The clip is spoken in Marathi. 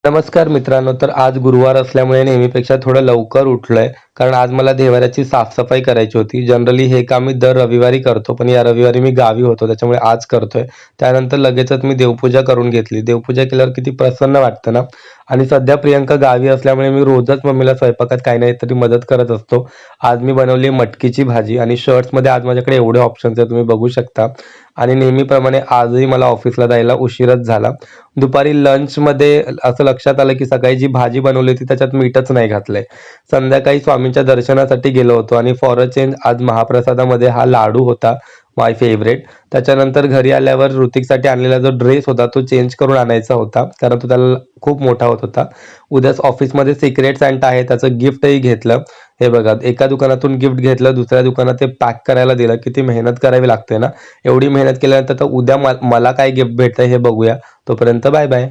नमस्कार मित्रांनो. तर आज गुरुवार असल्यामुळे नेहमीपेक्षा थोडं लवकर उठलोय. कारण आज मला देवाऱ्याची साफसफाई करायची होती. जनरली हे काम मी दर रविवारी करतो, पण या रविवारी मी गावी होतो, त्याच्यामुळे आज करतोय. त्यानंतर लगेचच मी देवपूजा करून घेतली. देवपूजा केल्यावर किती प्रसन्न वाटतं ना. आणि सध्या प्रियंका गावी असल्यामुळे मी रोजच मम्मीला स्वयंपाकात काही नाही तरी मदत करत असतो. आज मी बनवली मटकीची भाजी आणि शर्ट्समध्ये आज माझ्याकडे एवढे ऑप्शन्स आहेत, तुम्ही बघू शकता. आणि नेहमीप्रमाणे आजही मला ऑफिसला जायला उशीरच झाला. दुपारी लंचमध्ये असं लक्षात आलं की सकाळी जी भाजी बनवली होती त्याच्यात मीठच नाही घातलंय. संध्याकाळी स्वामींच्या दर्शनासाठी गेलो होतो आणि फॉर अ चेंज आज महाप्रसादामध्ये हा लाडू होता, माय फेवरेट. त्याच्यानंतर घरी आल्यावर ऋतिकसाठी आणलेला जो ड्रेस होता तो चेंज करून आणायचा होता, कारण तो त्याला खूप मोठा होत होता. उद्याच ऑफिसमध्ये सिक्रेट सॅन्टा आहे, त्याचं गिफ्टही घेतलं. हे बघा, एका दुकानातून गिफ्ट घेतलं, दुसऱ्या दुकानात ते पॅक करायला दिलं. किती मेहनत करावी लागते ना. एवढी मेहनत केल्यानंतर तर उद्या मला काय गिफ्ट भेटतंय हे बघूया. तोपर्यंत बाय बाय.